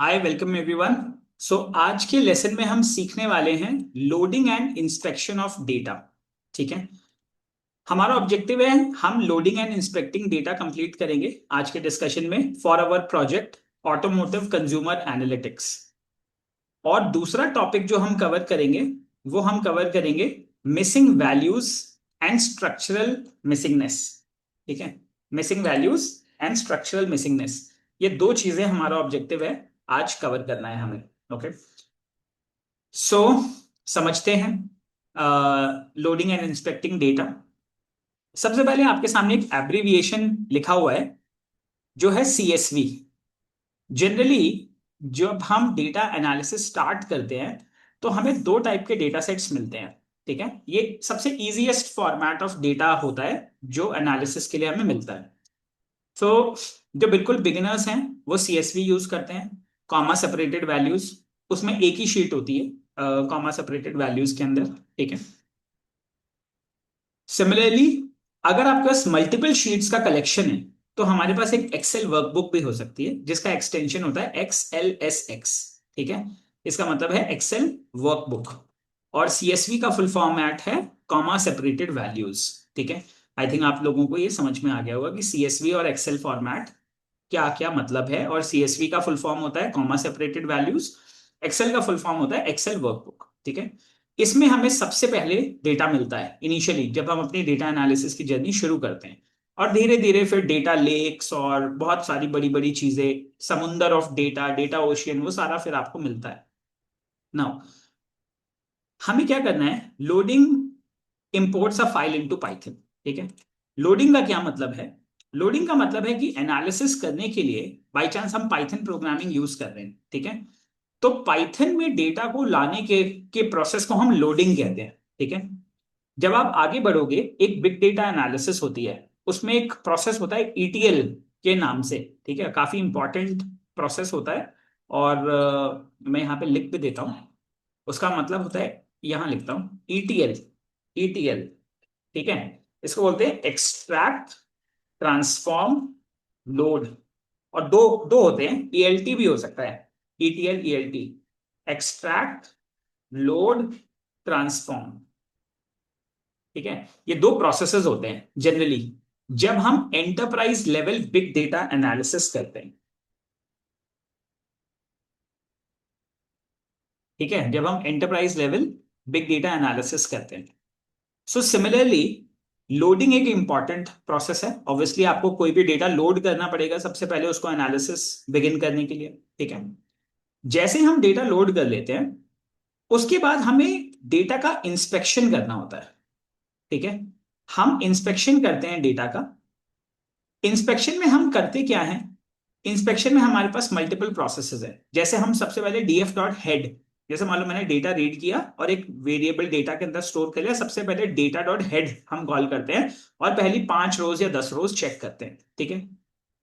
Hi welcome everyone. सो आज के lesson में हम सीखने वाले हैं loading and inspection of data. ठीक है। हमारा ऑब्जेक्टिव है हम loading and inspecting data complete करेंगे आज के डिस्कशन में for our project automotive consumer analytics. और दूसरा टॉपिक जो हम कवर करेंगे वो हम कवर करेंगे मिसिंग वैल्यूज एंड स्ट्रक्चरल मिसिंगनेस। ठीक है। मिसिंग वैल्यूज एंड स्ट्रक्चरल मिसिंगनेस, ये दो चीजें हमारा ऑब्जेक्टिव है आज कवर करना है हमें। ओके। सो समझते हैं लोडिंग एंड इंस्पेक्टिंग डेटा। सबसे पहले आपके सामने एक एब्रिविएशन लिखा हुआ है जो है सीएसवी। जनरली जब हम डेटा एनालिसिस स्टार्ट करते हैं तो हमें दो टाइप के डेटा सेट्स मिलते हैं। ठीक है। ये सबसे इजीएस्ट फॉर्मेट ऑफ डेटा होता है जो एनालिसिस के लिए हमें मिलता है। सो जो बिल्कुल बिगिनर्स हैं वो सीएसवी यूज करते हैं, कॉमा सेपरेटेड वैल्यूज। उसमें एक ही शीट होती है कॉमा सेपरेटेड वैल्यूज के अंदर। ठीक है। सिमिलरली अगर आपके पास मल्टीपल शीट्स का कलेक्शन है तो हमारे पास एक एक्सेल वर्कबुक भी हो सकती है जिसका एक्सटेंशन होता है XLSX। ठीक है। इसका मतलब है एक्सेल वर्कबुक। और सीएसवी का फुल फॉर्मेट है कॉमा सेपरेटेड वैल्यूज। ठीक है। आई थिंक आप लोगों को ये समझ में आ गया होगा कि सीएसवी और एक्सेल फॉर्मेट क्या क्या मतलब है। और सीएसवी का फुल फॉर्म होता है कॉमा सेपरेटेड वैल्यूज, एक्सेल का फुल फॉर्म होता है एक्सेल वर्कबुक। ठीक है। इसमें हमें सबसे पहले डेटा मिलता है इनिशियली जब हम अपनी डेटा एनालिसिस की जर्नी शुरू करते हैं। और धीरे धीरे फिर डेटा लेक्स और बहुत सारी बड़ी बड़ी चीजें, समुंदर ऑफ डेटा, डेटा ओशियन, वो सारा फिर आपको मिलता है। नाउ हमें क्या करना है, loading imports a file into Python. ठीक है। लोडिंग का क्या मतलब है? लोडिंग का मतलब है कि एनालिसिस करने के लिए बाई चांस हम पाइथन प्रोग्रामिंग यूज कर रहे हैं। ठीक है। तो पाइथन में डेटा को लाने के प्रोसेस को हम लोडिंग कहते हैं। ठीक है। जब आप आगे बढ़ोगे एक बिग डेटा एनालिसिस होती है, उसमें एक प्रोसेस होता है ईटीएल के नाम से। ठीक है। काफी इंपॉर्टेंट प्रोसेस होता है। और मैं यहाँ पे लिख भी देता हूँ। उसका मतलब होता है, यहां लिखता हूं, ईटीएल। ईटीएल। ठीक है। इसको बोलते हैं एक्सट्रैक्ट, ट्रांसफॉर्म, लोड। और दो दो होते हैं, ईएलटी भी हो सकता है। ETL, ELT, extract, load, transform. ठीक है। ये दो प्रोसेसेस होते हैं जनरली जब हम enterprise level big data analysis करते हैं। ठीक है। जब हम enterprise level big data analysis करते हैं। सो सिमिलरली लोडिंग एक इंपॉर्टेंट प्रोसेस है। ऑब्वियसली आपको कोई भी डेटा लोड करना पड़ेगा सबसे पहले उसको एनालिसिस बिगिन करने के लिए। ठीक है। जैसे हम डेटा लोड कर लेते हैं उसके बाद हमें डेटा का इंस्पेक्शन करना होता है। ठीक है। हम इंस्पेक्शन करते हैं डेटा का। इंस्पेक्शन में हम करते क्या है, इंस्पेक्शन में हमारे पास मल्टीपल प्रोसेसेस है। जैसे हम सबसे पहले डीएफ डॉट हेड, जैसे मान लो मैंने डेटा रीड किया और एक वेरिएबल डेटा के अंदर स्टोर कर लिया, सबसे पहले डेटा डॉट हेड हम कॉल करते हैं और पहली 5 रोज या 10 रोज चेक करते हैं। ठीक है।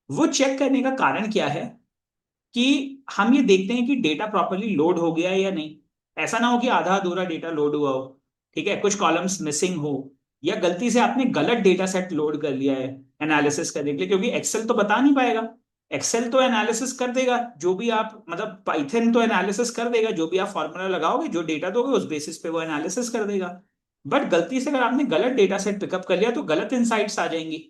वो चेक करने का कारण क्या है कि हम ये देखते हैं कि डेटा प्रॉपरली लोड हो गया है या नहीं। ऐसा ना हो कि आधा अधूरा डेटा लोड हुआ हो। ठीक है। कुछ कॉलम्स मिसिंग हो या गलती से आपने गलत डेटा सेट लोड कर लिया है एनालिसिस करने के लिए, क्योंकि एक्सेल तो बता नहीं पाएगा। एक्सेल तो एनालिसिस कर देगा जो भी आप, मतलब पाइथन तो एनालिसिस कर देगा जो भी आप फॉर्मूला लगाओगे, जो डेटा दोगे उस बेसिस पे वो एनालिसिस कर देगा। बट गलती से अगर आपने गलत डेटा सेट पिकअप कर लिया तो गलत इनसाइट्स आ जाएंगी,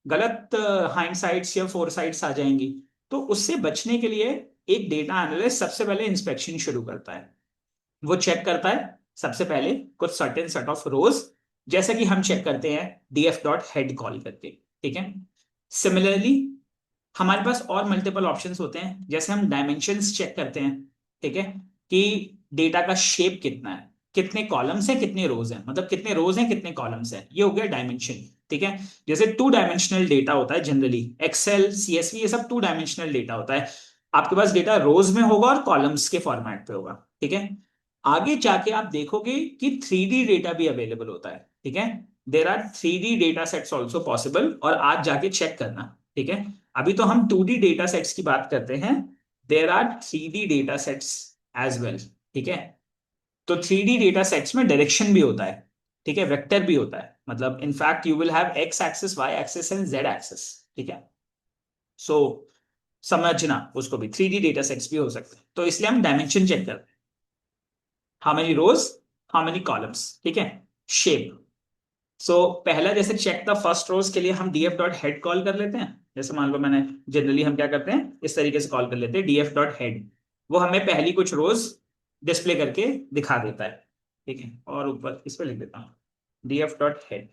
गलत हाइंडसाइट्स या फोरसाइट्स आ जाएंगी। तो उससे बचने के लिए एक डेटा एनालिस्ट सबसे पहले इंस्पेक्शन शुरू करता है। वो चेक करता है सबसे पहले कुछ सर्टेन सेट ऑफ रोज, जैसे कि हम चेक करते हैं डीएफ डॉट हेड कॉल करके। ठीक है। सिमिलरली हमारे पास और मल्टीपल ऑप्शंस होते हैं, जैसे हम डायमेंशंस चेक करते हैं। ठीक है। कि डेटा का शेप कितना है, कितने कॉलम्स हैं कितने रोज हैं, मतलब कितने रोज हैं कितने कॉलम्स हैं, ये हो गया डायमेंशन। ठीक है। जैसे 2 डायमेंशनल डेटा होता है जनरली, एक्सेल, सीएसवी, ये सब 2 डायमेंशनल डेटा होता है। आपके पास डेटा रोज में होगा और कॉलम्स के फॉर्मेट पे होगा। ठीक है। आगे जाके आप देखोगे कि 3D डेटा भी अवेलेबल होता है। ठीक है। There are 3D data sets also possible, और आज जाके चेक करना। ठीक है। अभी तो हम 2D डेटा सेट्स की बात करते हैं। There are 3D data sets as well. ठीक है। तो 3D डेटा सेट्स में डायरेक्शन भी होता है। ठीक है। वेक्टर भी होता है, मतलब in fact you will have X axis, Y axis and Z axis. ठीक है। सो समझना उसको भी, 3D डेटा सेट्स भी हो सकते हैं, तो इसलिए हम डायमेंशन चेक करते हैं, how many rows, how many columns, ठीक है। शेप, सो पहला जैसे चेक द फर्स्ट रोज के लिए हम डीएफ डॉट हेड कॉल कर लेते हैं। जैसे मान लो मैंने, जनरली हम क्या करते हैं इस तरीके से कॉल कर लेते हैं डीएफ डॉट हेड, वो हमें पहली कुछ रोज डिस्प्ले करके दिखा देता है, ठीक है। और ऊपर इस पे लिख देता हूँ डीएफ डॉट हेड,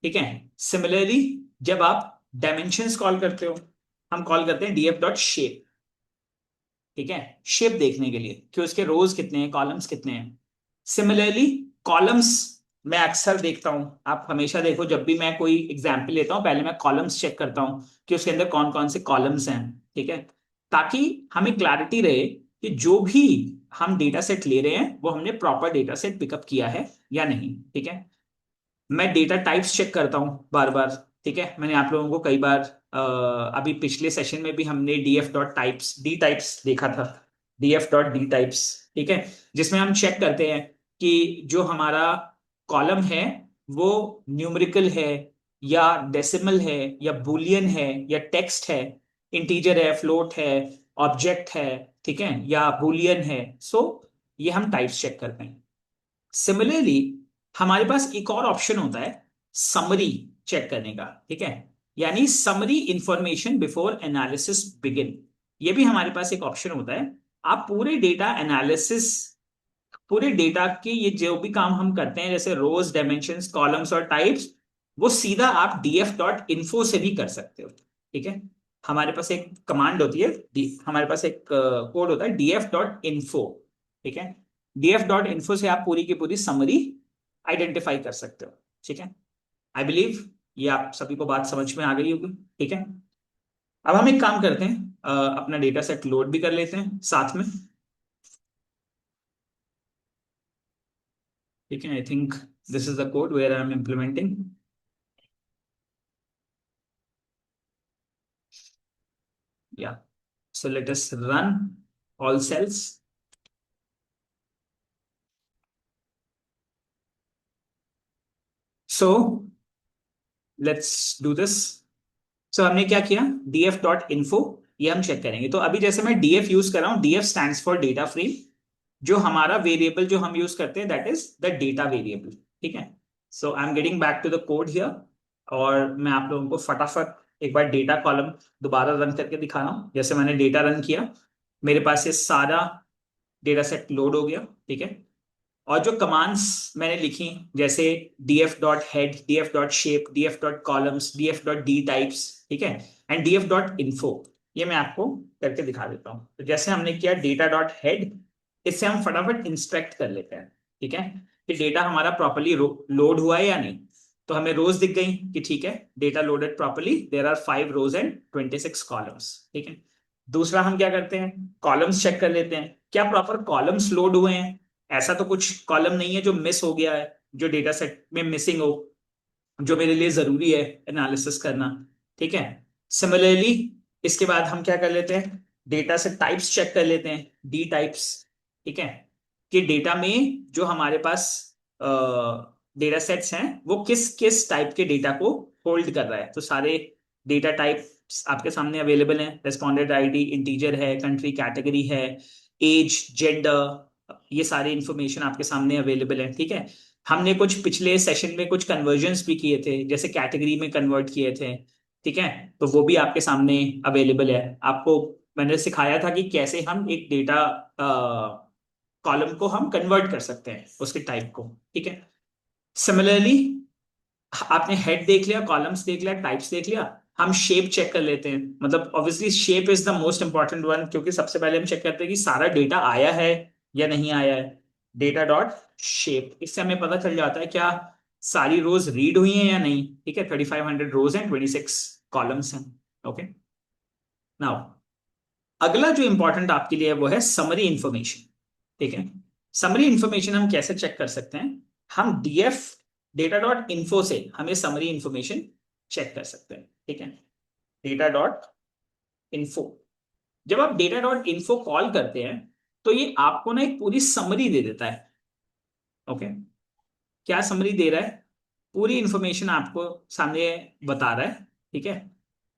ठीक है। सिमिलरली जब आप डायमेंशंस कॉल करते हो, हम कॉल करते हैं डीएफ डॉट शेप, ठीक है, शेप देखने के लिए कि उसके रोज कितने हैं, कॉलम्स कितने हैं। सिमिलरली कॉलम्स मैं अक्सर देखता हूं, आप हमेशा देखो जब भी मैं कोई एग्जाम्पल लेता हूं पहले मैं कॉलम्स चेक करता हूं कि उसके अंदर कौन कौन से कॉलम्स हैं, ठीक है, ताकि हमें क्लैरिटी रहे कि जो भी हम डेटा सेट ले रहे हैं वो हमने प्रॉपर डेटा सेट पिकअप किया है या नहीं, ठीक है। मैं डेटा टाइप्स चेक करता हूँ बार बार, ठीक है। मैंने आप लोगों को कई बार अभी पिछले सेशन में भी हमने DF dot types D types देखा था, डीएफ डॉट डी टाइप्स, ठीक है, जिसमें हम चेक करते हैं कि जो हमारा कॉलम है वो न्यूमेरिकल है या डेसिमल है या बुलियन है या टेक्स्ट है, इंटीजर है, फ्लोट है, ऑब्जेक्ट है, ठीक है, या बुलियन है। सो ये हम टाइप्स चेक करते हैं। सिमिलरली हमारे पास एक और ऑप्शन होता है समरी चेक करने का, ठीक है, यानी summary information before analysis begin. ये भी हमारे पास एक ऑप्शन होता है। आप पूरे डेटा एनालिसिस, पूरे डेटा के ये जो भी काम हम करते हैं जैसे रोज, डायमेंशंस, कॉलम्स और टाइप्स, वो सीधा आप डीएफ डॉट इन्फो से भी कर सकते हो, ठीक है। हमारे पास एक कमांड होती है, हमारे पास एक कोड होता है डीएफ डॉट इन्फो, ठीक है। डीएफ डॉट इन्फो से आप पूरी की पूरी समरी आइडेंटिफाई कर सकते हो, ठीक है। आई बिलीव ये आप सभी को बात समझ में आ गई होगी, ठीक है। अब हम एक काम करते हैं, अपना डेटा सेट लोड भी कर लेते हैं साथ में, ठीक है। I think this is the code where I am implementing, या so let us run all cells. So let's do this. So हमने क्या किया, df डॉट इन्फो, ये हम चेक करेंगे। तो अभी जैसे मैं df यूज कर रहा हूं, df stands for data frame, जो हमारा वेरिएबल जो हम यूज करते हैं that is the data variable, ठीक है। So I am getting back to the code here, और मैं आप लोगों को फटाफट एक बार डेटा कॉलम दोबारा रन करके दिखा रहा हूं। जैसे मैंने डेटा रन किया, मेरे पास ये सारा डेटा सेट लोड हो गया, ठीक है। और जो कमांड्स मैंने लिखी, जैसे df dot head, df dot shape, df dot columns, df dot D types, ठीक है, एंड df डॉट इन्फो, ये मैं आपको करके दिखा देता हूँ। तो जैसे हमने किया डेटा डॉट हेड, इससे हम फटाफट इंस्पेक्ट कर लेते हैं, ठीक है, कि डेटा हमारा प्रॉपरली लोड हुआ है या नहीं। तो हमें रोज दिख गई कि ठीक है, data loaded properly, there are 5 rows and 26 columns, ठीक है। दूसरा हम क्या करते हैं, कॉलम्स चेक कर लेते हैं, क्या प्रॉपर कॉलम्स लोड हुए हैं, ऐसा तो कुछ कॉलम नहीं है जो मिस हो गया है, जो डेटा सेट में मिसिंग हो, जो मेरे लिए जरूरी है एनालिसिस करना, ठीक है। सिमिलरली इसके बाद हम क्या कर लेते हैं, डेटा से टाइप्स चेक कर लेते हैं, डी टाइप्स, ठीक है, कि डेटा में जो हमारे पास डेटा सेट्स हैं वो किस किस टाइप के डेटा को होल्ड कर रहा है। तो सारे डेटा टाइप्स आपके सामने अवेलेबल हैं, रेस्पॉन्डेंट आईडी, इंटीजर है, कंट्री कैटेगरी है, एज, जेंडर, ये सारी इंफॉर्मेशन आपके सामने अवेलेबल है, ठीक है। हमने कुछ पिछले सेशन में कुछ कन्वर्जन्स भी किए थे, जैसे कैटेगरी में कन्वर्ट किए थे, ठीक है, तो वो भी आपके सामने अवेलेबल है। आपको मैंने सिखाया था कि कैसे हम एक डेटा कॉलम को हम कन्वर्ट कर सकते हैं उसके टाइप को, ठीक है। सिमिलरली आपने हेड देख लिया, कॉलम्स देख लिया, टाइप्स देख लिया, हम शेप चेक कर लेते हैं। मतलब obviously shape is the most important one, क्योंकि सबसे पहले हम चेक करते हैं कि सारा डेटा आया है या नहीं आया है। डेटा डॉट शेप, इससे हमें पता चल जाता है क्या सारी रोज रीड हुई हैं या नहीं, ठीक है। 3500 रोज एंड 26 कॉलम्स हैं, ओके। नाउ अगला जो इंपॉर्टेंट आपके लिए है वो है समरी इंफॉर्मेशन, ठीक है। समरी इंफॉर्मेशन हम कैसे चेक कर सकते हैं, हम डीएफ डेटा डॉट इन्फो से हमें समरी इंफॉर्मेशन चेक कर सकते हैं, ठीक है। डेटा डॉट इन्फो, जब आप डेटा डॉट इन्फो कॉल करते हैं तो ये आपको ना एक पूरी समरी दे देता है, ओके। क्या समरी दे रहा है, पूरी इंफॉर्मेशन आपको सामने बता रहा है ठीक है।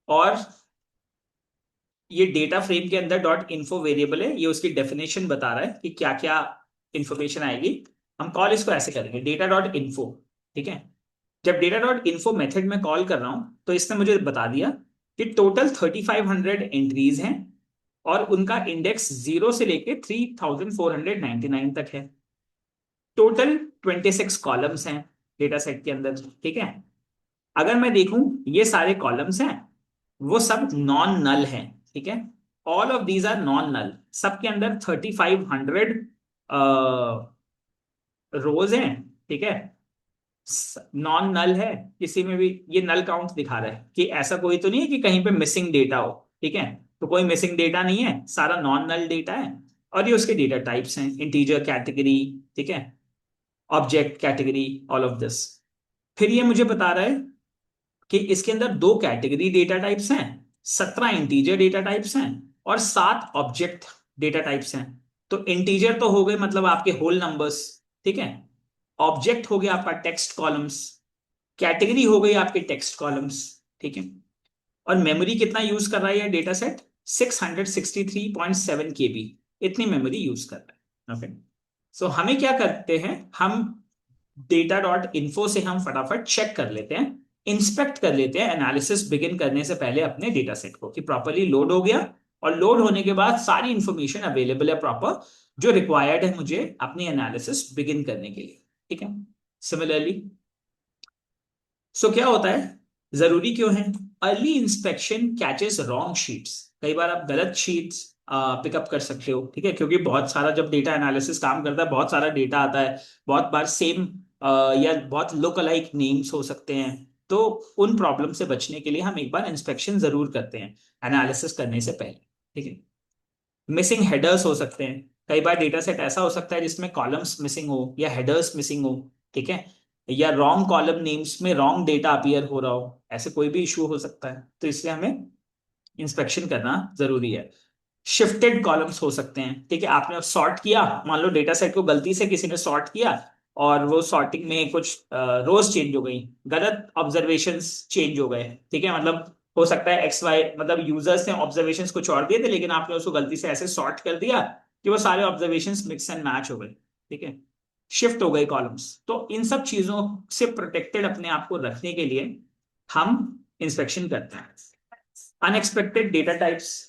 और ये डेटा फ्रेम के अंदर डॉट इन्फो वेरिएबल है, ये उसकी डेफिनेशन बता रहा है कि क्या क्या इंफॉर्मेशन आएगी। हम कॉल इसको ऐसे करेंगे, डेटा डॉट इन्फो। ठीक है। जब डेटा डॉट इन्फो मेथड में कॉल कर रहा हूं तो इसने मुझे बता दिया कि टोटल 3500 एंट्रीज हैं और उनका इंडेक्स 0 से लेके 3499 तक है। टोटल 26 कॉलम्स हैं डेटा सेट के अंदर। ठीक है। अगर मैं देखूं, ये सारे कॉलम्स हैं वो सब नॉन नल हैं। ठीक है। All of these are non null. सबके अंदर 3500 रोज हैं। ठीक है। नॉन नल है, किसी में भी ये नल काउंट दिखा रहा है कि ऐसा कोई तो नहीं है कि कहीं पे मिसिंग डेटा हो। ठीक है। तो कोई मिसिंग डेटा नहीं है, सारा नॉन नल डेटा है। और ये उसके डेटा टाइप्स हैं, इंटीजर कैटेगरी। ठीक है। Object category, all of this. फिर ये मुझे बता रहा है कि इसके अंदर 2 कैटेगरी डेटा टाइप्स हैं, 17 इंटीजर डेटा टाइप्स हैं और 7 ऑब्जेक्ट डेटा टाइप्स हैं। तो इंटीजर तो हो गए मतलब आपके होल नंबर्स। ठीक है। ऑब्जेक्ट हो गया आपका टेक्स्ट कॉलम्स, कैटेगरी हो गई आपके टेक्स्ट कॉलम्स। ठीक है। और मेमोरी कितना यूज कर रहा है ये डेटा सेट? 663.7 KB इतनी मेमोरी यूज कर रहा है। ओके। सो हमें क्या करते हैं, हम डेटा डॉट इन्फो से हम फटाफट चेक कर लेते हैं, इंस्पेक्ट कर लेते हैं एनालिसिस बिगिन करने से पहले अपने डेटा सेट को कि प्रॉपरली लोड हो गया। और लोड होने के बाद सारी इंफॉर्मेशन अवेलेबल है प्रॉपर, जो रिक्वायर्ड है मुझे अपनी एनालिसिस बिगिन करने के लिए। ठीक है। सिमिलरली, सो क्या होता है, जरूरी क्यों है? Early inspection catches wrong sheets. कई बार आप गलत शीट्स पिकअप कर सकते हो। ठीक है। क्योंकि बहुत सारा जब डेटा एनालिसिस काम करता है, बहुत सारा डेटा आता है, बहुत बार सेम या बहुत लुक अलाइक नेम्स हो सकते हैं। तो उन प्रॉब्लम से बचने के लिए हम एक बार इंस्पेक्शन जरूर करते हैं एनालिसिस करने से पहले। ठीक है। मिसिंग हेडर्स हो सकते हैं, कई बार डेटा सेट ऐसा हो सकता है जिसमें कॉलम्स मिसिंग हो या हेडर्स मिसिंग हो। ठीक है। या रॉन्ग कॉलम नेम्स में रॉन्ग डेटा अपीयर हो रहा हो, ऐसे कोई भी इशू हो सकता है, तो इसलिए हमें इंस्पेक्शन करना जरूरी है। शिफ्टेड कॉलम्स हो सकते हैं। ठीक है। आपने सॉर्ट किया, मान लो डेटा सेट को गलती से किसी ने सॉर्ट किया और वो सॉर्टिंग में कुछ रोज चेंज हो गई, गलत ऑब्जर्वेशंस चेंज हो गए। ठीक है। मतलब हो सकता है एक्स वाई, मतलब यूजर्स ने ऑब्जर्वेशंस कुछ और दिए थे लेकिन आपने उसको गलती से ऐसे सॉर्ट कर दिया कि वो सारे ऑब्जर्वेशंस मिक्स एंड मैच हो गए। ठीक है। शिफ्ट हो गए कॉलम्स। तो इन सब चीजों से प्रोटेक्टेड अपने आप को रखने के लिए हम इंस्पेक्शन करते हैं। Unexpected data types.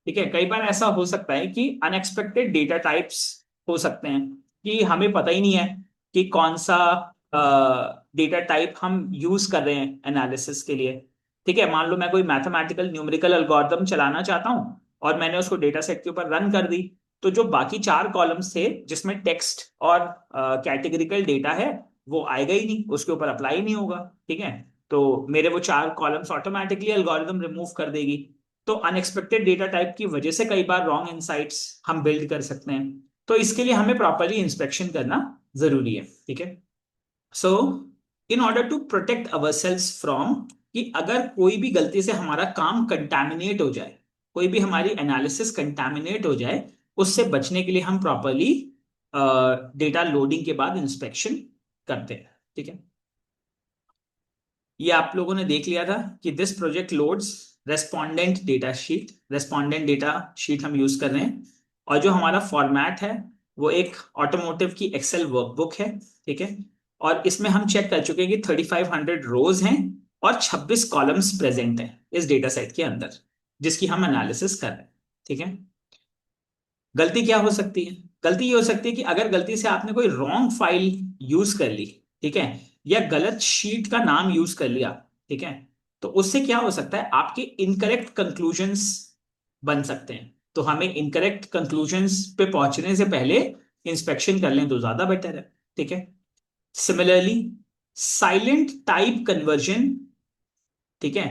ठीक है। कई बार ऐसा हो सकता है कि अनएक्सपेक्टेड डेटा टाइप्स हो सकते हैं कि हमें पता ही नहीं है कि कौन सा डेटा टाइप हम यूज कर रहे हैं एनालिसिस के लिए। ठीक है। मान लो मैं कोई मैथमेटिकल न्यूमेरिकल एल्गोरिथम चलाना चाहता हूं और मैंने उसको डेटा सेट के ऊपर रन कर दी, तो जो बाकी 4 कॉलम्स थे जिसमें टेक्स्ट और कैटेगरिकल डेटा है, वो आएगा ही नहीं, उसके ऊपर अप्लाई नहीं होगा। ठीक है। तो मेरे वो 4 कॉलम्स ऑटोमेटिकली एल्गोरिथम रिमूव कर देगी। तो अनएक्सपेक्टेड डेटा टाइप की वजह से कई बार रॉन्ग इनसाइट्स हम बिल्ड कर सकते हैं। तो इसके लिए हमें प्रॉपरली इंस्पेक्शन करना जरूरी है। ठीक है। So in order to protect our cells from, कि अगर कोई भी गलती से हमारा काम कंटामिनेट हो जाए, कोई भी हमारी एनालिसिस कंटामिनेट हो जाए, उससे बचने के लिए हम प्रॉपरली डेटा लोडिंग के बाद इंस्पेक्शन करते हैं। ठीक है। ये आप लोगों ने देख लिया था कि this project loads respondent data sheet. Respondent data sheet हम यूज कर रहे हैं और जो हमारा फॉर्मेट है वो एक ऑटोमोटिव की एक्सेल वर्कबुक है। ठीक है। और इसमें हम चेक कर चुके हैं कि 3500 रोज हैं और 26 कॉलम्स प्रेजेंट हैं इस डेटा सेट के अंदर, जिसकी हम एनालिसिस कर रहे हैं। ठीक है। गलती क्या हो सकती है? गलती ये हो सकती है कि अगर गलती से आपने कोई रॉन्ग फाइल यूज कर ली, ठीक है, या गलत शीट का नाम यूज कर लिया। ठीक है। तो उससे क्या हो सकता है, आपके इनकरेक्ट कंक्लूजन्स बन सकते हैं। तो हमें इनकरेक्ट कंक्लूजन्स पे पहुंचने से पहले इंस्पेक्शन कर लें तो ज्यादा बेटर है। ठीक है। सिमिलरली, साइलेंट टाइप कन्वर्जन, ठीक है,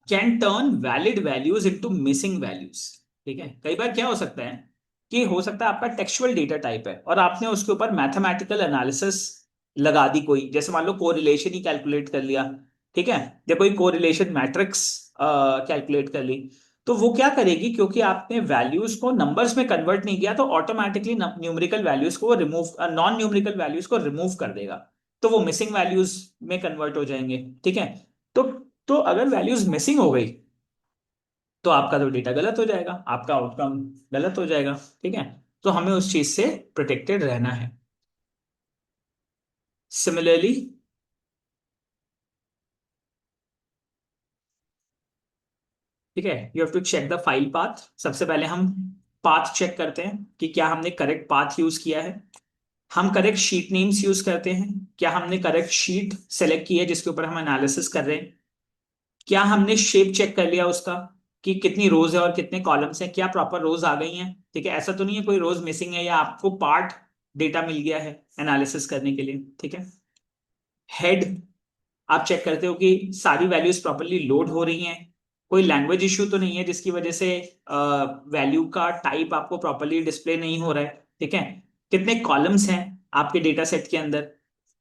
can turn valid values into missing values. ठीक है। कई बार क्या हो सकता है कि हो सकता है आपका टेक्सुअल डेटा टाइप है और आपने उसके ऊपर मैथमेटिकल एनालिसिस लगा दी कोई, जैसे मान लो कोरिलेशन ही कैलकुलेट कर लिया। ठीक है। या कोई कोरिलेशन मैट्रिक्स कैलकुलेट कर ली। तो वो क्या करेगी, क्योंकि आपने वैल्यूज को नंबर्स में कन्वर्ट नहीं किया, तो ऑटोमेटिकली न्यूमेरिकल वैल्यूज को रिमूव, नॉन न्यूमेरिकल वैल्यूज को रिमूव कर देगा। तो वो मिसिंग वैल्यूज में कन्वर्ट हो जाएंगे। ठीक है, तो तो अगर वैल्यूज मिसिंग हो गई तो आपका तो डेटा गलत हो जाएगा, आपका आउटकम गलत हो जाएगा। ठीक है, तो हमें उस चीज से प्रोटेक्टेड रहना है। सिमिलरली ठीक है, you have to check the file path. सबसे पहले हम पाथ चेक करते हैं कि क्या हमने करेक्ट पाथ यूज किया है। हम करेक्ट शीट नेम्स यूज करते हैं, क्या हमने करेक्ट शीट सेलेक्ट की है जिसके ऊपर हम एनालिसिस कर रहे हैं। क्या हमने शेप चेक कर लिया उसका कि कितनी रोज है और कितने कॉलम्स हैं, क्या प्रॉपर रोज आ गई हैं। ठीक है, ऐसा तो नहीं है कोई रोज मिसिंग है या आपको पार्ट डेटा मिल गया है एनालिसिस करने के लिए। ठीक है, हेड आप चेक करते हो कि सारी वैल्यूज प्रॉपरली लोड हो रही हैं, कोई लैंग्वेज इश्यू तो नहीं है जिसकी वजह से वैल्यू का टाइप आपको प्रॉपरली डिस्प्ले नहीं हो रहा है। ठीक है, कितने कॉलम्स हैं आपके डेटा सेट के अंदर,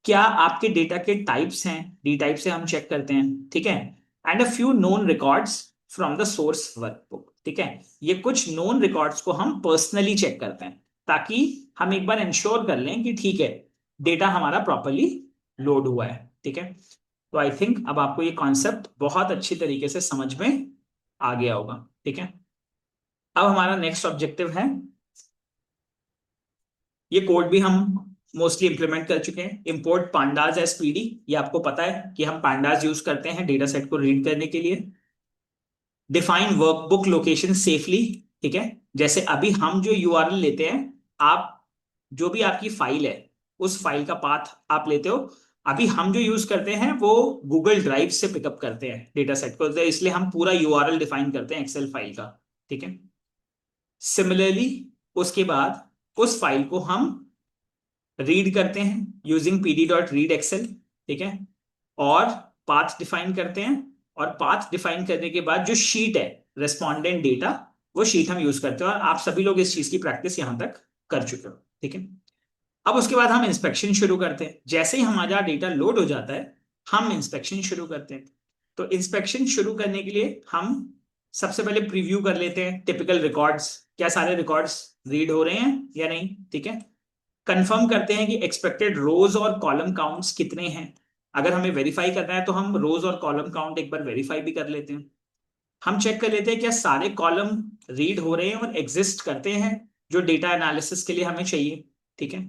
क्या आपके डेटा के टाइप्स हैं, डी टाइप से हम चेक करते हैं। ठीक है, and a few known records from the source workbook. ठीक है, ये कुछ नोन रिकॉर्ड्स को हम पर्सनली चेक करते हैं ताकि हम एक बार इंश्योर कर लें कि ठीक है डेटा हमारा प्रॉपरली लोड हुआ है। ठीक है, तो आई थिंक अब आपको ये कॉन्सेप्ट बहुत अच्छी तरीके से समझ में आ गया होगा। ठीक है, अब हमारा नेक्स्ट ऑब्जेक्टिव है, ये कोड भी हम मोस्टली इंप्लीमेंट कर चुके हैं, इंपोर्ट पांडाज एज पीडी। ये आपको पता है कि हम पांडाज यूज करते हैं डेटा सेट को रीड करने के लिए। Define workbook location safely. ठीक है, जैसे अभी हम जो यूआरएल लेते हैं, आप जो भी आपकी फाइल है उस फाइल का पाथ आप लेते हो। अभी हम जो यूज करते हैं वो गूगल ड्राइव से पिकअप करते हैं डेटा सेट को, तो इसलिए हम पूरा यूआरएल डिफाइन करते हैं एक्सेल फाइल का। ठीक है, सिमिलरली उसके बाद उस फाइल को हम रीड करते हैं using PD dot read Excel. ठीक है, और पाथ डिफाइन करते हैं, और पाथ डिफाइन करने के बाद जो शीट है रेस्पॉन्डेंट डेटा, वो शीट हम यूज करते हैं, और आप सभी लोग इस चीज की प्रैक्टिस यहां तक कर चुके हो। ठीक है, अब उसके बाद हम इंस्पेक्शन शुरू करते हैं। जैसे ही हमारा डेटा लोड हो जाता है हम इंस्पेक्शन शुरू करते हैं। तो इंस्पेक्शन शुरू करने के लिए हम सबसे पहले प्रीव्यू कर लेते हैं टिपिकल रिकॉर्ड्स, क्या सारे रिकॉर्ड्स रीड हो रहे हैं या नहीं। ठीक है, कंफर्म करते हैं कि एक्सपेक्टेड रोज और कॉलम काउंट्स कितने हैं। अगर हमें वेरीफाई करना है तो हम रोज और कॉलम काउंट एक बार वेरीफाई भी कर लेते हैं। हम चेक कर लेते हैं क्या सारे कॉलम रीड हो रहे हैं और एग्जिस्ट करते हैं जो डेटा एनालिसिस के लिए हमें चाहिए। ठीक है,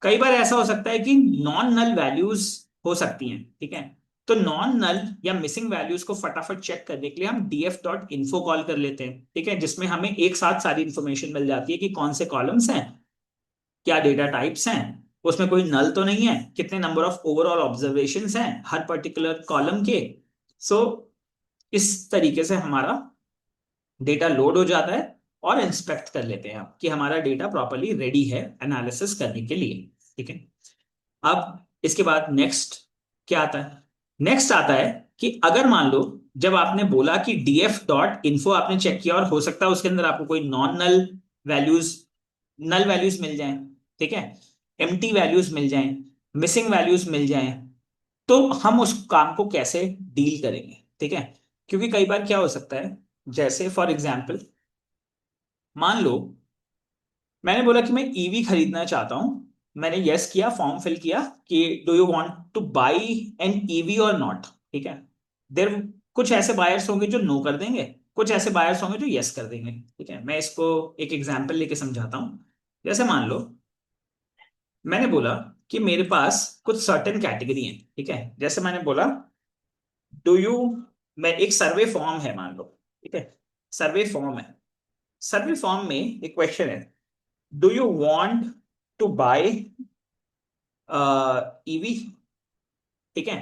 कई बार ऐसा हो सकता है कि नॉन नल वैल्यूज हो सकती हैं। ठीक है, तो नॉन नल या मिसिंग वैल्यूज को फटाफट चेक करने के लिए हम df डॉट इन्फो कॉल कर लेते हैं। ठीक है, जिसमें हमें एक साथ सारी इंफॉर्मेशन मिल जाती है कि कौन से कॉलम्स हैं, क्या डेटा टाइप्स हैं, उसमें कोई नल तो नहीं है, कितने नंबर ऑफ ओवरऑल ऑब्जर्वेशंस हैं हर पर्टिकुलर कॉलम के। सो इस तरीके से हमारा डेटा लोड हो जाता है और इंस्पेक्ट कर लेते हैं कि हमारा डेटा प्रॉपरली रेडी है एनालिसिस करने के लिए। ठीक है, अब इसके बाद नेक्स्ट क्या आता है, नेक्स्ट आता है कि अगर मान लो जब आपने बोला कि df डॉट इन्फो आपने चेक किया और हो सकता है उसके अंदर आपको कोई non null values, null values मिल जाएं। ठीक है, एम्प्टी वैल्यूज मिल जाएं, मिसिंग वैल्यूज मिल जाएं, तो हम उस काम को कैसे डील करेंगे। ठीक है, क्योंकि कई बार क्या हो सकता है, जैसे फॉर एग्जाम्पल मान लो मैंने बोला कि मैं ईवी खरीदना चाहता हूं, मैंने यस किया, फॉर्म फिल किया कि do you want two by N EV और नॉट। ठीक है, देर कुछ ऐसे बायर्स होंगे जो नो कर देंगे, कुछ ऐसे बायर्स होंगे जो यस कर देंगे। ठीक है, मैं इसको एक एग्जांपल लेके समझाता हूं। जैसे मान लो मैंने बोला कि मेरे पास कुछ सर्टेन कैटेगरी है। ठीक है, जैसे मैंने बोला डू यू, मैं एक सर्वे फॉर्म है मान लो। ठीक है, सर्वे फॉर्म है, सर्वे फॉर्म में एक क्वेश्चन है, do you want to buy EV. ठीक है,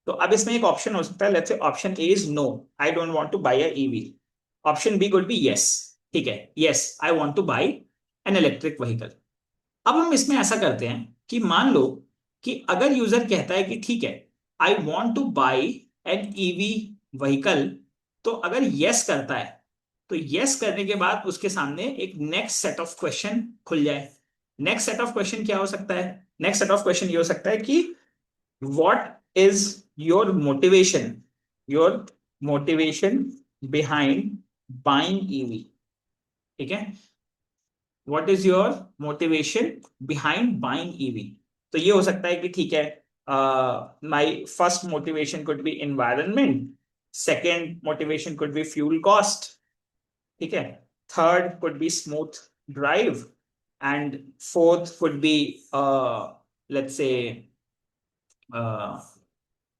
तो अब इसमें एक ऑप्शन हो सकता है, let's say option A is no, I don't want to buy a EV. Option B could be yes, ठीक है, yes I want to buy an electric vehicle. अब हम इसमें ऐसा करते हैं कि मान लो कि अगर यूजर कहता है कि ठीक है I want to buy an EV vehicle, तो अगर यस करता है तो यस करने के बाद उसके सामने एक नेक्स्ट सेट ऑफ क्वेश्चन खुल जाए। नेक्स्ट सेट ऑफ क्वेश्चन क्या हो सकता है, नेक्स्ट सेट ऑफ क्वेश्चन ये हो सकता है कि what is your motivation, your motivation behind buying EV. ठीक है, what is your motivation behind buying EV. तो ये हो सकता है कि ठीक है my first motivation could be environment, second motivation could be fuel cost, ठीक है, third could be smooth drive, and fourth could be let's say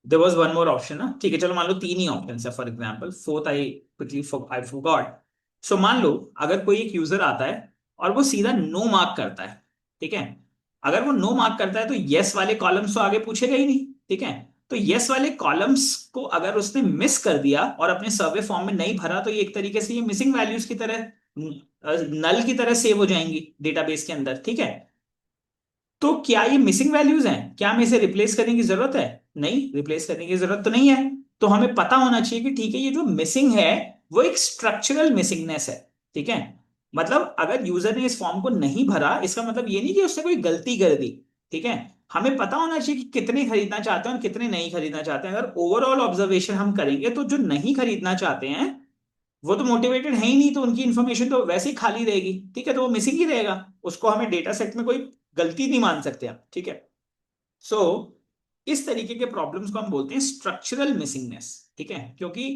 there was one more option ना, ठीक है चलो मान लो तीन ही ऑप्शन है, for example fourth I forgot. So मान लो अगर कोई एक यूजर आता है और वो सीधा नो मार्क करता है, ठीक है, अगर वो नो मार्क करता है तो यस वाले कॉलम्स तो आगे पूछेगा ही नहीं, ठीक है, तो यस वाले कॉलम्स को अगर उसने मिस कर दिया और अपने सर्वे फॉर्म में नहीं भरा तो ये एक तरीके से ये मिसिंग वैल्यूज की तरह, नल की तरह सेव हो जाएंगी डेटाबेस के अंदर, ठीक है. तो क्या ये मिसिंग वैल्यूज हैं, क्या हमें इसे रिप्लेस करने की जरूरत है? नहीं, रिप्लेस करने की जरूरत तो नहीं है. तो हमें पता होना चाहिए कि ठीक है ये जो मिसिंग है वो एक स्ट्रक्चरल मिसिंगनेस है, ठीक है. मतलब अगर यूजर ने इस फॉर्म को नहीं भरा इसका मतलब ये नहीं कि उसने कोई गलती कर दी, ठीक है. हमें पता होना चाहिए कि कितने खरीदना चाहते हैं और कितने नहीं खरीदना चाहते हैं. अगर ओवरऑल ऑब्जर्वेशन हम करेंगे तो जो नहीं खरीदना चाहते हैं वो तो मोटिवेटेड है ही नहीं, तो उनकी इंफॉर्मेशन तो वैसे ही खाली रहेगी, ठीक है, तो वो मिसिंग ही रहेगा. उसको हमें डेटा सेट में कोई गलती नहीं मान सकते आप, ठीक है. सो इस तरीके के प्रॉब्लम्स को हम बोलते हैं स्ट्रक्चरल मिसिंगनेस, ठीक है, क्योंकि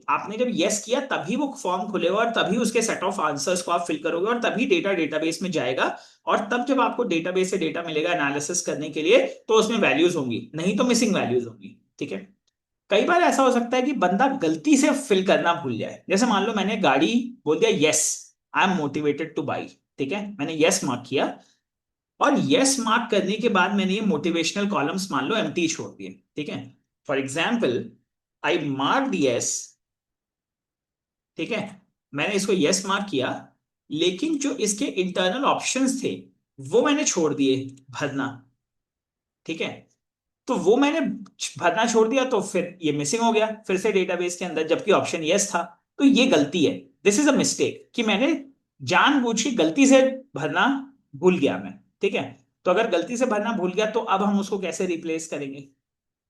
आपने जब यस किया तभी वो फॉर्म खुलेगा और तभी उसके सेट ऑफ आंसर्स को आप फिल करोगे और तभी डेटा डेटाबेस में जाएगा, और तब जब आपको डेटाबेस से डेटा मिलेगा एनालिसिस करने के लिए तो उसमें वैल्यूज होंगी, नहीं तो मिसिंग वैल्यूज होंगी, ठीक है. कई बार ऐसा हो सकता है कि बंदा गलती से फिल करना भूल जाए. जैसे मान लो मैंने गाड़ी बोल दिया yes, I am motivated two by, ठीक है, मैंने यस मार्क किया और यस मार्क करने के बाद मैंने ये मोटिवेशनल कॉलम्स मान लो एम्प्टी छोड़ दिए, ठीक है. For example I mark yes, ठीक है, मैंने इसको यस मार्क किया, लेकिन जो इसके इंटरनल ऑप्शंस थे वो मैंने छोड़ दिए भरना, ठीक है. तो वो मैंने भरना छोड़ दिया तो फिर ये मिसिंग हो गया फिर से डेटाबेस के अंदर, जबकि ऑप्शन यस था. तो ये गलती है, दिस इज अ मिस्टेक कि मैंने जानबूझ के गलती से भरना भूल गया मैं, ठीक है. तो अगर गलती से भरना भूल गया तो अब हम उसको कैसे रिप्लेस करेंगे,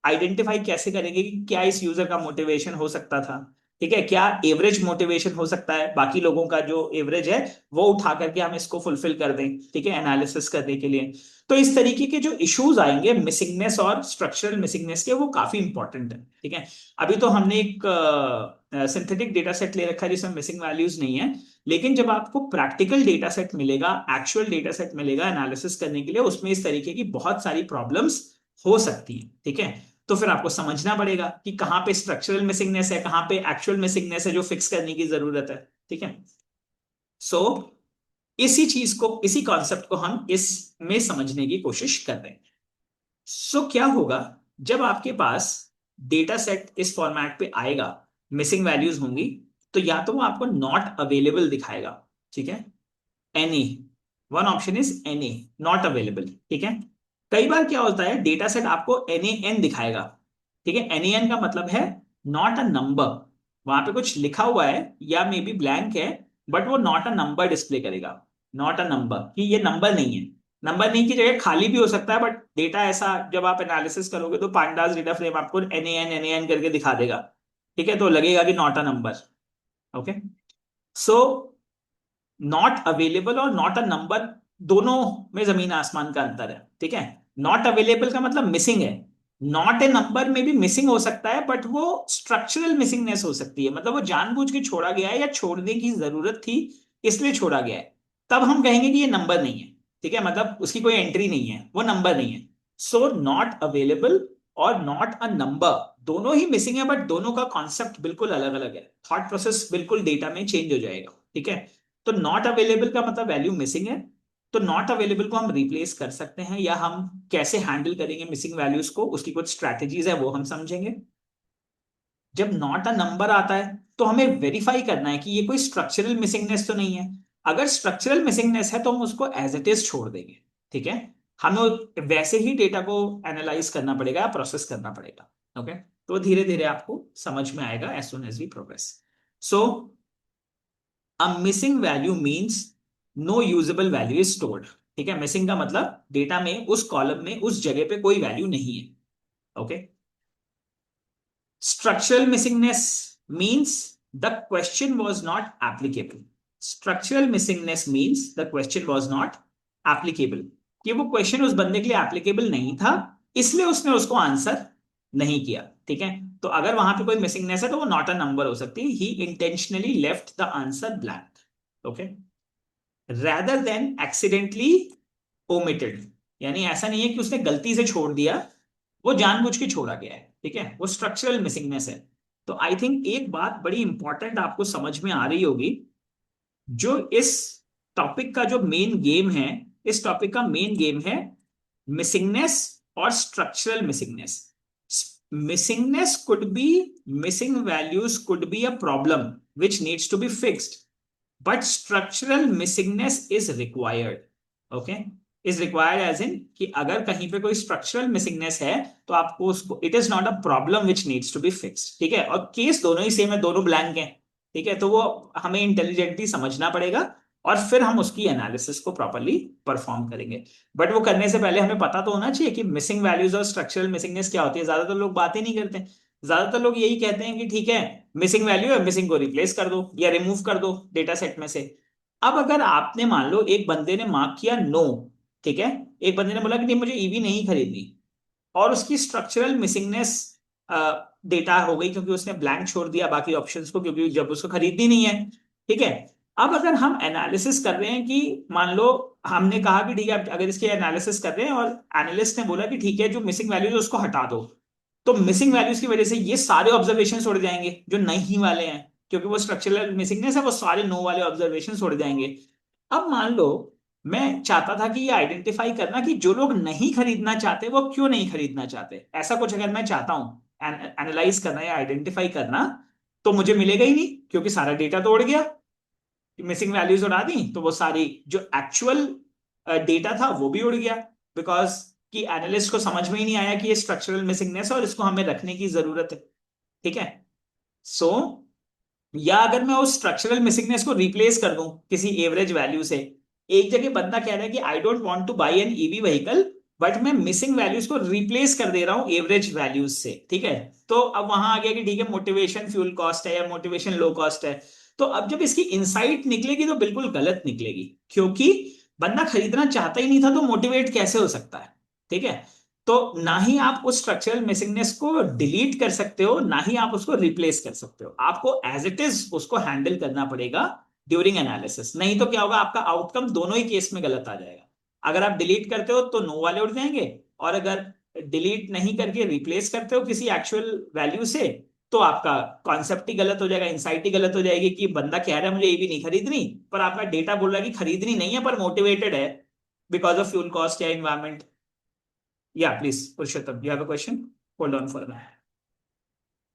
आइडेंटिफाई कैसे करेंगे कि क्या इस यूजर का मोटिवेशन हो सकता था, ठीक है, क्या एवरेज मोटिवेशन हो सकता है, बाकी लोगों का जो एवरेज है वो उठा करके हम इसको फुलफिल कर दें, ठीक है, एनालिसिस करने के लिए. तो इस तरीके के जो इश्यूज आएंगे मिसिंगनेस और स्ट्रक्चरल मिसिंगनेस के वो काफी इंपॉर्टेंट है, ठीक है. अभी तो हमने एक सिंथेटिक डेटा सेट ले रखा है जिसमें मिसिंग वैल्यूज नहीं है, लेकिन जब आपको प्रैक्टिकल डेटा सेट मिलेगा, एक्चुअल डेटा सेट मिलेगा एनालिसिस करने के लिए, उसमें इस तरीके की बहुत सारी प्रॉब्लम्स हो सकती है, ठीक है. तो फिर आपको समझना पड़ेगा कि कहां पे स्ट्रक्चरल मिसिंगनेस है, कहां पे एक्चुअल मिसिंगनेस है जो फिक्स करने की जरूरत है, ठीक है. सो इसी चीज को, इसी कॉन्सेप्ट को हम इसमें समझने की कोशिश कर रहे हैं. सो क्या होगा जब आपके पास डेटा सेट इस फॉर्मेट पे आएगा, मिसिंग वैल्यूज होंगी, तो या तो वो आपको नॉट अवेलेबल दिखाएगा, ठीक है, any, one option is any, not available, ठीक है. कई बार क्या होता है डेटा सेट आपको एन दिखाएगा, ठीक है, एन का मतलब है नॉट अ नंबर, वहां पे कुछ लिखा हुआ है या मे बी ब्लैंक है, बट वो नॉट अ नंबर डिस्प्ले करेगा, नॉट अ नंबर, कि ये नंबर नहीं है. नंबर नहीं की जगह खाली भी हो सकता है, बट डेटा ऐसा जब आप एनालिसिस करोगे तो पांडास डेटा फ्रेम आपको एन करके दिखा देगा, ठीक है, तो लगेगा कि not a number. Okay. So not available और नॉट अ नंबर दोनों में जमीन आसमान का अंतर है, ठीक है. नॉट अवेलेबल का मतलब मिसिंग है, नॉट ए नंबर में भी मिसिंग हो सकता है, बट वो स्ट्रक्चरल मिसिंगनेस हो सकती है, मतलब वो जानबूझ के छोड़ा गया है या छोड़ने की जरूरत थी इसलिए छोड़ा गया है, तब हम कहेंगे कि ये नंबर नहीं है, ठीक है, मतलब उसकी कोई एंट्री नहीं है, वो नंबर नहीं है. सो नॉट अवेलेबल और नॉट अ नंबर दोनों ही मिसिंग है, बट दोनों का कॉन्सेप्ट बिल्कुल अलग अलग है, थॉट प्रोसेस बिल्कुल डेटा में चेंज हो जाएगा, ठीक है. तो नॉट अवेलेबल का मतलब वैल्यू मिसिंग है, तो नॉट अवेलेबल को हम रिप्लेस कर सकते हैं, या हम कैसे हैंडल करेंगे मिसिंग वैल्यूज को उसकी कुछ स्ट्रैटेजीज है वो हम समझेंगे. जब नॉट अ नंबर आता है तो हमें वेरीफाई करना है कि ये कोई स्ट्रक्चरल मिसिंगनेस तो नहीं है. अगर स्ट्रक्चरल मिसिंगनेस है तो हम उसको एज इट इज छोड़ देंगे, ठीक है, हमें वैसे ही डेटा को एनालाइज करना पड़ेगा, प्रोसेस करना पड़ेगा. ओके. तो धीरे धीरे आपको समझ में आएगा as soon as we progress. So a missing value means no usable value is stored, ठीक है, मिसिंग का मतलब डेटा में उस कॉलम में उस जगह पे कोई वैल्यू नहीं है. Okay. Structural missingness means the question was not applicable. Structural missingness means the question was not applicable, कि वो क्वेश्चन उस बंदे के लिए एप्लीकेबल नहीं था, इसलिए उसने उसको आंसर नहीं किया। ठीक है, तो अगर वहां पे कोई मिसिंगनेस है तो वो नॉट अ नंबर हो सकती है, he intentionally left the answer blank. Okay, rather than accidentally omitted, यानी ऐसा नहीं है कि उसने गलती से छोड़ दिया, वो जानबूझ के छोड़ा गया है। ठीक है, वो स्ट्रक्चरल मिसिंगनेस है। तो आई थिंक एक बात बड़ी इंपॉर्टेंट आपको समझ में आ रही होगी, जो इस टॉपिक का जो मेन गेम है, इस टॉपिक का मेन गेम है मिसिंगनेस और structural missingness. Missingness could be, missing values could be a problem which needs to be fixed, but structural missingness is required. Okay, is required as in कि अगर कहीं पे कोई स्ट्रक्चरल मिसिंगनेस है तो आपको उसको, it is not a problem which needs to be fixed. ठीक है, और केस दोनों ही सेम है, दोनों ब्लैंक हैं। ठीक है, तो वो हमें इंटेलिजेंटली समझना पड़ेगा और फिर हम उसकी एनालिसिस को प्रॉपरली परफॉर्म करेंगे। बट वो करने से पहले हमें पता तो होना चाहिए कि मिसिंग वैल्यूज और स्ट्रक्चरल मिसिंगनेस क्या होती है। ज्यादातर लोग बात ही नहीं करते, ज्यादातर लोग यही कहते हैं कि ठीक है, मिसिंग वैल्यू है, मिसिंग को रिप्लेस कर दो या रिमूव कर दो डेटा सेट में से। अब अगर आपने मान लो एक बंदे ने मार्क किया नो, ठीक है, एक बंदे ने बोला कि नहीं मुझे ईवी नहीं खरीदनी, और उसकी स्ट्रक्चरल मिसिंगनेस डेटा हो गई क्योंकि उसने ब्लैंक छोड़ दिया बाकी ऑप्शंस को, क्योंकि जब उसको खरीदनी नहीं है। ठीक है, अब अगर हम एनालिसिस कर रहे हैं कि मान लो हमने कहा कि ठीक है, अगर इसकी एनालिसिस कर रहे हैं और एनालिस्ट ने बोला कि ठीक है जो मिसिंग वैल्यूज उसको हटा दो, तो मिसिंग वैल्यूज की वजह से ये सारे ऑब्जर्वेशन उड़ जाएंगे जो नहीं वाले हैं, क्योंकि वो स्ट्रक्चरल मिसिंगनेस है, वो सारे नो वाले ऑब्जर्वेशन उड़ जाएंगे। अब मान लो मैं चाहता था कि ये आइडेंटिफाई करना कि जो लोग नहीं खरीदना चाहते वो क्यों नहीं खरीदना चाहते, ऐसा कुछ अगर मैं चाहता हूं एनालाइज करना या आइडेंटिफाई करना, तो मुझे मिलेगा ही नहीं क्योंकि सारा डेटा तो उड़ गया। मिसिंग वैल्यूज उड़ा दी तो वो सारी जो एक्चुअल डेटा था वो भी उड़ गया, बिकॉज कि एनालिस्ट को समझ में ही नहीं आया कि ये स्ट्रक्चरल मिसिंगनेस है और इसको हमें रखने की जरूरत है। ठीक है, सो या अगर मैं उस स्ट्रक्चरल मिसिंगनेस को रिप्लेस कर दूं किसी एवरेज वैल्यू से, एक जगह बंदा कह रहा है कि आई don't want two by N EV vehicle, but मैं मिसिंग वैल्यूज को रिप्लेस कर दे रहा हूं एवरेज वैल्यूज से। ठीक है, तो अब वहां आ गया कि ठीक है मोटिवेशन फ्यूल कॉस्ट है या मोटिवेशन लो कॉस्ट है। तो अब जब इसकी इनसाइट निकलेगी तो बिल्कुल गलत निकलेगी, क्योंकि बंदा खरीदना चाहता ही नहीं था तो मोटिवेट कैसे हो सकता है। ठीक है, तो ना ही आप उस स्ट्रक्चरल मिसिंगनेस को डिलीट कर सकते हो, ना ही आप उसको रिप्लेस कर सकते हो, आपको एज इट इज उसको हैंडल करना पड़ेगा ड्यूरिंग एनालिसिस। नहीं तो क्या होगा, आपका आउटकम दोनों ही केस में गलत आ जाएगा। अगर आप डिलीट करते हो तो नो वाले उड़ जाएंगे, और अगर डिलीट नहीं करके रिप्लेस करते हो किसी एक्चुअल वैल्यू से, तो आपका कॉन्सेप्ट ही गलत हो जाएगा, इंसाइट ही गलत हो जाएगी कि बंदा कह रहा है मुझे ये भी नहीं खरीदनी, पर आपका डेटा बोल रहा है कि खरीदनी नहीं है पर मोटिवेटेड है बिकॉज ऑफ फ्यूल कॉस्ट या environment. Yeah, please, Purushottam, you have a question? Hold on for a minute.